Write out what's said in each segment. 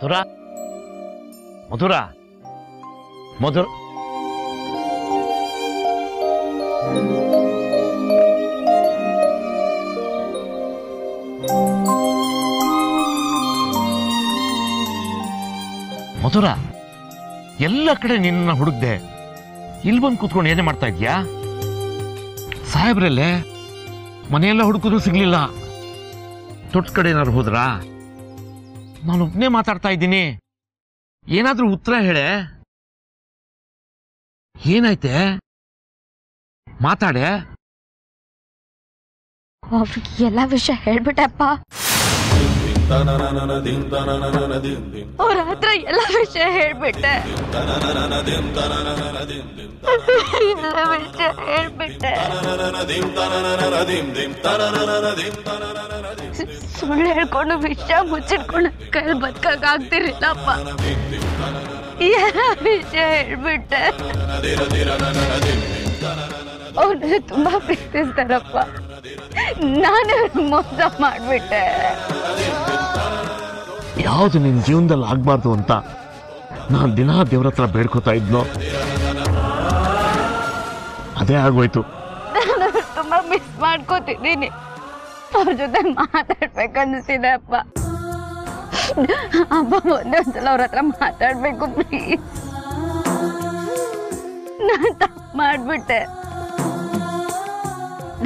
ಮಧುರ ಮಧುರ ಮಧುರ ಮಧುರ ಎಲ್ಲ ಕಡೆ ನಿನ್ನ ಹುಡುಕ್ದೆ ಇಲ್ಲಿ ಬಂದು ಕೂತ್ಕೊಂಡು ಏನೇ ಮಾಡ್ತಾ ಇದ್ಯಾ? ಸಾಹೇಬ್ರಲ್ಲೇ ಮನೆಯೆಲ್ಲ ಹುಡುಕಿದ್ರು ಸಿಗ್ಲಿಲ್ಲ. ತೊಟ್ಟ ಕಡೆ ಏನಾದ್ರು ಹೋದ್ರಾ? ನಾನು ಒಬ್ಬನೇ ಮಾತಾಡ್ತಾ ಇದ್ದೀನಿ, ಏನಾದ್ರೂ ಉತ್ತರ ಹೇಳೆ. ಏನಾಯ್ತೆ ಮಾತಾಡೆ. ಅವ್ರಿಗೆ ಎಲ್ಲ ವಿಷಯ ಹೇಳ್ಬಿಟ್ಟಪ್ಪ. ಅವ್ರ ಹತ್ರ ಎಲ್ಲ ವಿಷಯ ಹೇಳ್ಬಿಟ್ಟೆ. ಸುಳ್ಳು ಹೇಳ್ಕೊಂಡು ವಿಷಯ ಮುಚ್ಚಿಟ್ಕೊಂಡು ಕೈಲಿ ಬದುಕಾಗ ಆಗ್ತಿರ್ಲಿಲ್ಲಪ್ಪ. ಎಲ್ಲ ವಿಷಯ ಹೇಳ್ಬಿಟ್ಟೆ. ಅವ್ರನ್ನ ತುಂಬಾ ಪ್ರೀತಿಸ್ತಾರಪ್ಪ, ನಾನು ಮೋಸ ಮಾಡ್ಬಿಟ್ಟೆ. ಯಾವುದು ನಿನ್ ಜೀವನದಲ್ಲಿ ಆಗ್ಬಾರ್ದು ಅಂತ ನಾನು ದಿನಾ ದೇವ್ರ ಹತ್ರ ಬೇಡ್ಕೋತಾ ಇದ್ನೋ ಅದೇ ಆಗೋಯ್ತು. ನಾನು ತುಂಬಾ ಮಿಸ್ ಮಾಡ್ಕೋತಿದ್ದೀನಿ. ಅವ್ರ ಜೊತೆ ಮಾತಾಡ್ಬೇಕನ್ನಿಸ್ತಿದೆ ಅಪ್ಪ. ಅಪ್ಪ ಒಂದೊಂದ್ಸಲ ಅವ್ರ ಹತ್ರ ಮಾತಾಡ್ಬೇಕು ಪ್ಲೀಸ್. ನಾನು ತಪ್ಪು ಮಾಡ್ಬಿಟ್ಟೆ.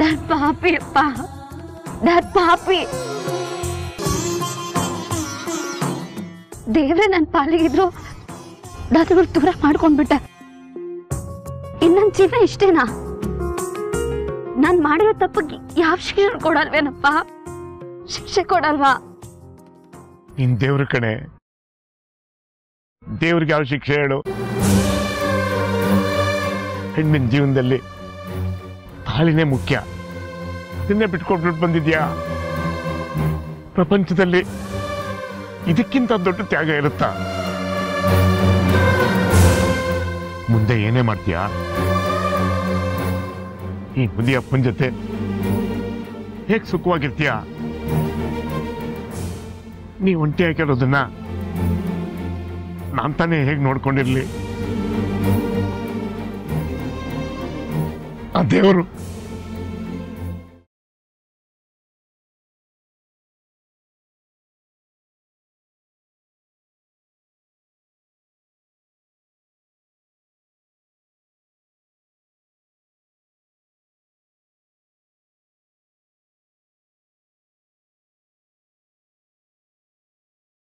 ನಾನ್ ಪಾಪಿ ಅಪ್ಪ, ನಾನ್ ಪಾಪಿ. ದೇವ್ರೆ ನನ್ ಪಾಲಿಗಿದ್ರು ನಾನು ದೂರ ಮಾಡ್ಕೊಂಡ್ಬಿಟ್ಟೆ. ಇನ್ನೊಂದ್ ಜೀವನ ಇಷ್ಟೇನಾ? ನಾನ್ ಮಾಡಿರೋ ತಪ್ಪಿಗೆ ಯಾವ ಶಿಕ್ಷೆ ಕೊಡಲ್ವೇನಪ್ಪ? ಶಿಕ್ಷೆ ಕೊಡಲ್ವಾ? ನಿನ್ ದೇವ್ರ ಕಣೆ, ದೇವ್ರಿಗೆ ಯಾವ ಶಿಕ್ಷೆ ಹೇಳು? ಹೆಣ್ಣಿನ ಜೀವನದಲ್ಲಿ ತಾಳಿನೇ ಮುಖ್ಯ. ಇದನ್ನೇ ಬಿಟ್ಕೊಟ್ಬಿಟ್ಟು ಬಂದಿದ್ಯಾ? ಪ್ರಪಂಚದಲ್ಲಿ ಇದಕ್ಕಿಂತ ದೊಡ್ಡ ತ್ಯಾಗ ಇರುತ್ತಾ? ಮುಂದೆ ಏನೇ ಮಾಡ್ತೀಯಾ? ಈ ಮುದಿ ಅಪ್ಪನ ಜೊತೆ ಹೇಗ್ ಸುಖವಾಗಿರ್ತೀಯ? ನೀ ಒಂಟಿ ಹಾಕಿರೋದನ್ನ ನಾನ್ ತಾನೇ ಹೇಗ್ ನೋಡ್ಕೊಂಡಿರ್ಲಿ? ಆ ದೇವರು